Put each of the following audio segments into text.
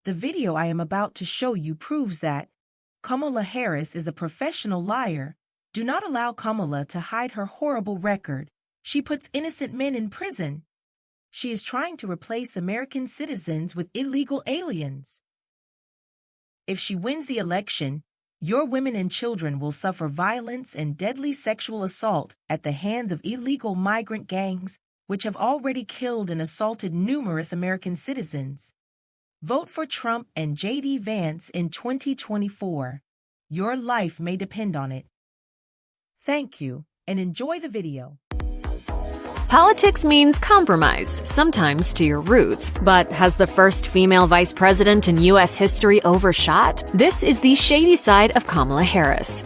The video I am about to show you proves that Kamala Harris is a professional liar. Do not allow Kamala to hide her horrible record. She puts innocent men in prison. She is trying to replace American citizens with illegal aliens. If she wins the election, your women and children will suffer violence and deadly sexual assault at the hands of illegal migrant gangs, which have already killed and assaulted numerous American citizens. Vote for Trump and J.D. Vance in 2024. Your life may depend on it. Thank you, and enjoy the video. Politics means compromise, sometimes to your roots, but has the first female vice president in U.S. history overshot? This is the shady side of Kamala Harris.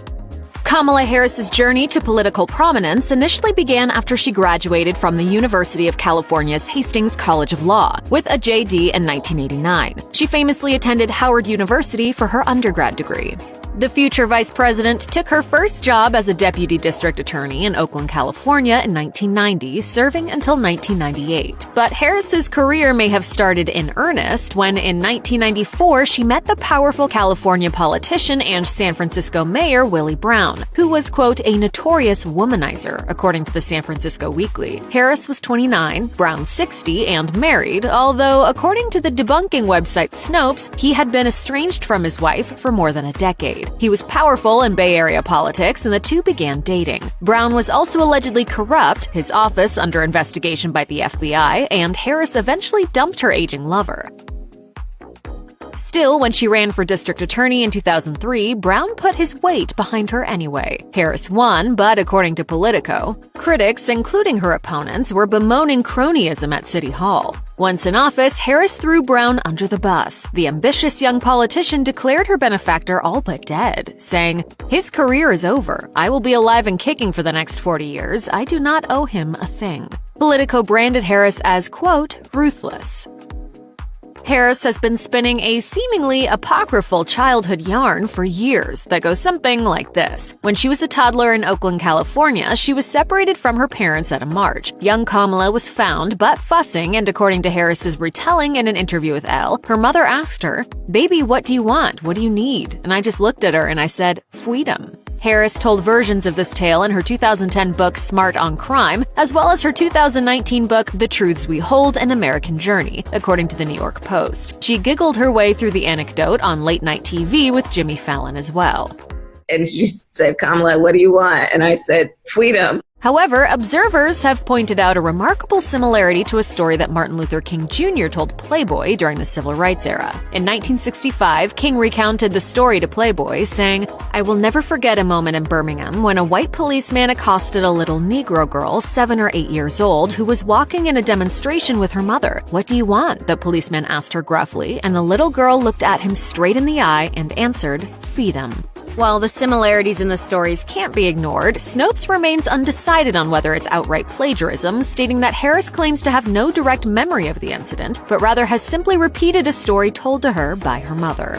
Kamala Harris's journey to political prominence initially began after she graduated from the University of California's Hastings College of Law with a JD in 1989. She famously attended Howard University for her undergrad degree. The future vice president took her first job as a deputy district attorney in Oakland, California in 1990, serving until 1998. But Harris's career may have started in earnest when in 1994 she met the powerful California politician and San Francisco mayor Willie Brown, who was, quote, a notorious womanizer, according to the San Francisco Weekly. Harris was 29, Brown 60, and married, although according to the debunking website Snopes, he had been estranged from his wife for more than a decade. He was powerful in Bay Area politics, and the two began dating. Brown was also allegedly corrupt, his office under investigation by the FBI, and Harris eventually dumped her aging lover. Still, when she ran for district attorney in 2003, Brown put his weight behind her anyway. Harris won, but according to Politico, critics, including her opponents, were bemoaning cronyism at City Hall. Once in office, Harris threw Brown under the bus. The ambitious young politician declared her benefactor all but dead, saying, "His career is over. I will be alive and kicking for the next 40 years. I do not owe him a thing." Politico branded Harris as, quote, ruthless. Harris has been spinning a seemingly apocryphal childhood yarn for years that goes something like this. When she was a toddler in Oakland, California, she was separated from her parents at a march. Young Kamala was found, but fussing, and according to Harris's retelling in an interview with Elle, her mother asked her, "Baby, what do you want? What do you need?" And I just looked at her and I said, "Freedom." Harris told versions of this tale in her 2010 book Smart on Crime, as well as her 2019 book The Truths We Hold: An American Journey, according to the New York Post. She giggled her way through the anecdote on late-night TV with Jimmy Fallon as well. And she said, "Kamala, what do you want?" And I said, "Freedom." However, observers have pointed out a remarkable similarity to a story that Martin Luther King Jr. told Playboy during the Civil Rights era. In 1965, King recounted the story to Playboy, saying, "I will never forget a moment in Birmingham when a white policeman accosted a little Negro girl, 7 or 8 years old, who was walking in a demonstration with her mother. 'What do you want?' the policeman asked her gruffly, and the little girl looked at him straight in the eye and answered, 'Freedom.'" While the similarities in the stories can't be ignored, Snopes remains undecided on whether it's outright plagiarism, stating that Harris claims to have no direct memory of the incident, but rather has simply repeated a story told to her by her mother.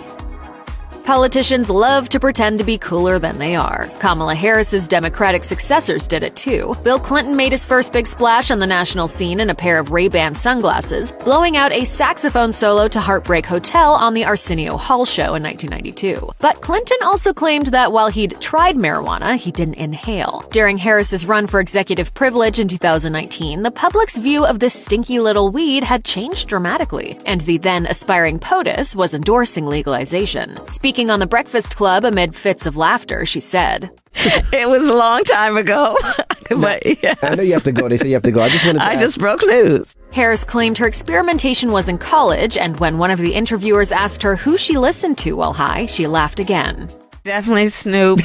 Politicians love to pretend to be cooler than they are. Kamala Harris's Democratic successors did it too. Bill Clinton made his first big splash on the national scene in a pair of Ray-Ban sunglasses, blowing out a saxophone solo to Heartbreak Hotel on the Arsenio Hall show in 1992. But Clinton also claimed that while he'd tried marijuana, he didn't inhale. During Harris's run for executive privilege in 2019, the public's view of this stinky little weed had changed dramatically, and the then aspiring POTUS was endorsing legalization. Speaking on The Breakfast Club amid fits of laughter, she said, "It was a long time ago." But yes. I know you have to go. They say you have to go. I just broke loose. Harris claimed her experimentation was in college, and when one of the interviewers asked her who she listened to while high, she laughed again. Definitely Snoop,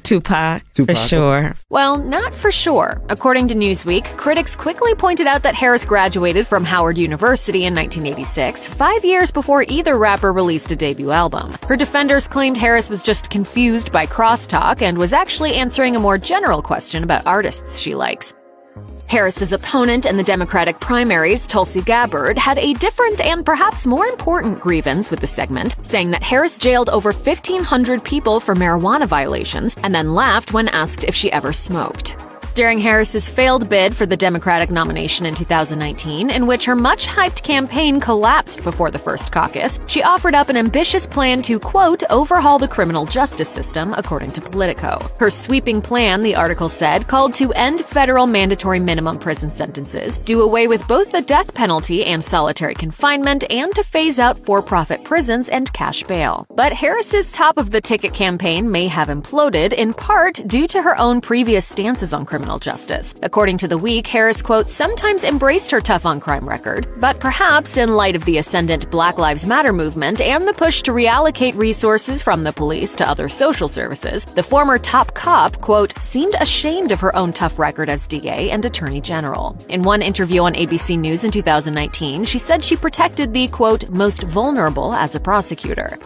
Tupac, for sure. Well, not for sure. According to Newsweek, critics quickly pointed out that Harris graduated from Howard University in 1986, 5 years before either rapper released a debut album. Her defenders claimed Harris was just confused by crosstalk and was actually answering a more general question about artists she likes. Harris's opponent in the Democratic primaries, Tulsi Gabbard, had a different and perhaps more important grievance with the segment, saying that Harris jailed over 1,500 people for marijuana violations and then laughed when asked if she ever smoked. During Harris's failed bid for the Democratic nomination in 2019, in which her much-hyped campaign collapsed before the first caucus, she offered up an ambitious plan to, quote, overhaul the criminal justice system, according to Politico. Her sweeping plan, the article said, called to end federal mandatory minimum prison sentences, do away with both the death penalty and solitary confinement, and to phase out for-profit prisons and cash bail. But Harris's top-of-the-ticket campaign may have imploded, in part due to her own previous stances on criminal justice. According to The Week, Harris, quote, sometimes embraced her tough-on-crime record, but perhaps in light of the ascendant Black Lives Matter movement and the push to reallocate resources from the police to other social services, the former top cop, quote, seemed ashamed of her own tough record as DA and Attorney General. In one interview on ABC News in 2019, she said she protected the, quote, most vulnerable as a prosecutor.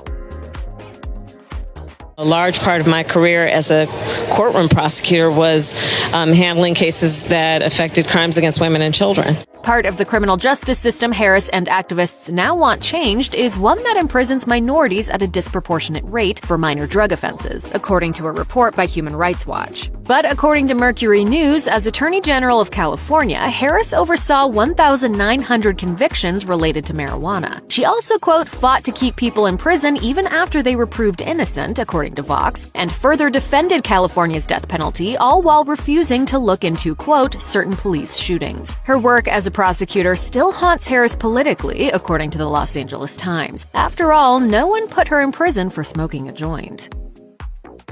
A large part of my career as a courtroom prosecutor was handling cases that affected crimes against women and children. Part of the criminal justice system Harris and activists now want changed is one that imprisons minorities at a disproportionate rate for minor drug offenses, according to a report by Human Rights Watch. But according to Mercury News, as Attorney General of California, Harris oversaw 1,900 convictions related to marijuana. She also, quote, fought to keep people in prison even after they were proved innocent, according to Vox, and further defended California's death penalty, all while refusing to look into, quote, certain police shootings. Her work as a prosecutor still haunts Harris politically, according to the Los Angeles Times. After all, no one put her in prison for smoking a joint.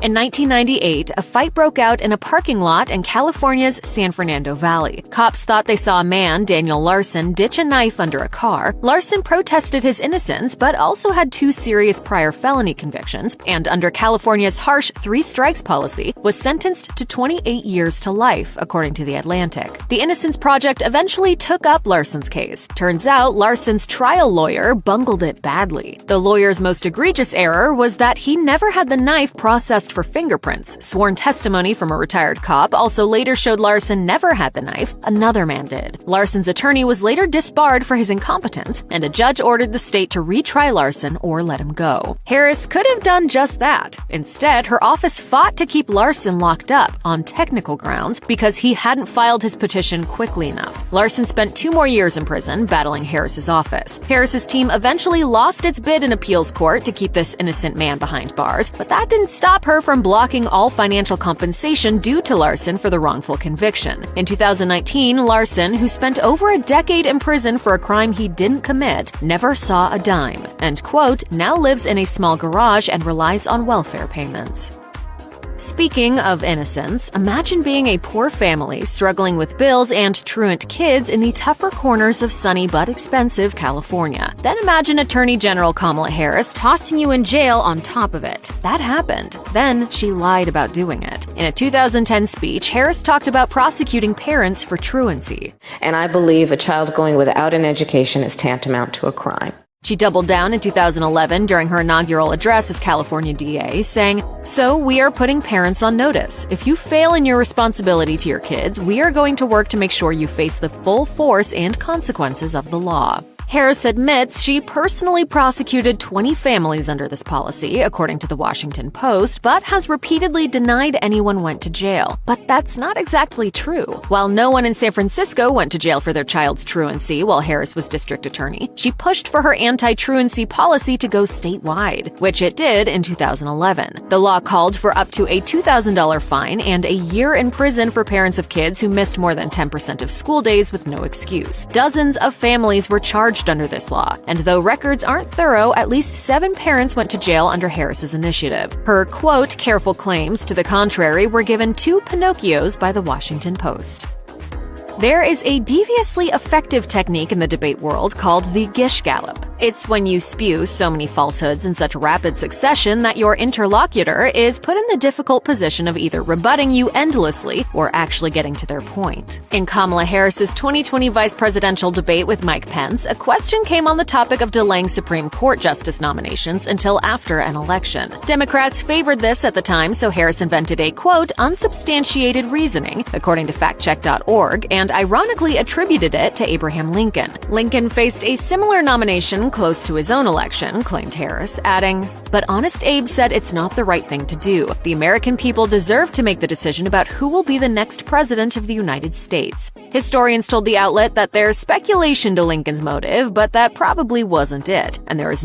In 1998, a fight broke out in a parking lot in California's San Fernando Valley. Cops thought they saw a man, Daniel Larson, ditch a knife under a car. Larson protested his innocence, but also had 2 serious prior felony convictions, and under California's harsh 3 strikes policy, was sentenced to 28 years to life, according to The Atlantic. The Innocence Project eventually took up Larson's case. Turns out, Larson's trial lawyer bungled it badly. The lawyer's most egregious error was that he never had the knife processed for fingerprints. Sworn testimony from a retired cop also later showed Larson never had the knife. Another man did. Larson's attorney was later disbarred for his incompetence, and a judge ordered the state to retry Larson or let him go. Harris could have done just that. Instead, her office fought to keep Larson locked up on technical grounds because he hadn't filed his petition quickly enough. Larson spent 2 more years in prison battling Harris's office. Harris's team eventually lost its bid in appeals court to keep this innocent man behind bars, but that didn't stop her from blocking all financial compensation due to Larson for the wrongful conviction. In 2019, Larson, who spent over a decade in prison for a crime he didn't commit, never saw a dime, and, quote, now lives in a small garage and relies on welfare payments. Speaking of innocence, imagine being a poor family struggling with bills and truant kids in the tougher corners of sunny but expensive California. Then imagine Attorney General Kamala Harris tossing you in jail on top of it. That happened. Then she lied about doing it. In a 2010 speech, Harris talked about prosecuting parents for truancy. And I believe a child going without an education is tantamount to a crime. She doubled down in 2011 during her inaugural address as California DA, saying, so we are putting parents on notice. If you fail in your responsibility to your kids, we are going to work to make sure you face the full force and consequences of the law. Harris admits she personally prosecuted 20 families under this policy, according to the Washington Post, but has repeatedly denied anyone went to jail. But that's not exactly true. While no one in San Francisco went to jail for their child's truancy while Harris was district attorney, she pushed for her anti-truancy policy to go statewide, which it did in 2011. The law called for up to a $2,000 fine and a year in prison for parents of kids who missed more than 10% of school days with no excuse. Dozens of families were charged under this law, and though records aren't thorough, at least 7 parents went to jail under Harris's initiative. Her, quote, careful claims to the contrary were given 2 Pinocchios by the Washington Post. There is a deviously effective technique in the debate world called the Gish Gallop. It's when you spew so many falsehoods in such rapid succession that your interlocutor is put in the difficult position of either rebutting you endlessly or actually getting to their point. In Kamala Harris's 2020 vice presidential debate with Mike Pence, a question came on the topic of delaying Supreme Court justice nominations until after an election. Democrats favored this at the time, so Harris invented a, quote, unsubstantiated reasoning, according to factcheck.org, and ironically attributed it to Abraham Lincoln. Lincoln faced a similar nomination close to his own election, claimed Harris, adding, "But Honest Abe said it's not the right thing to do. The American people deserve to make the decision about who will be the next president of the United States." Historians told the outlet that there's speculation to Lincoln's motive, but that probably wasn't it, and there is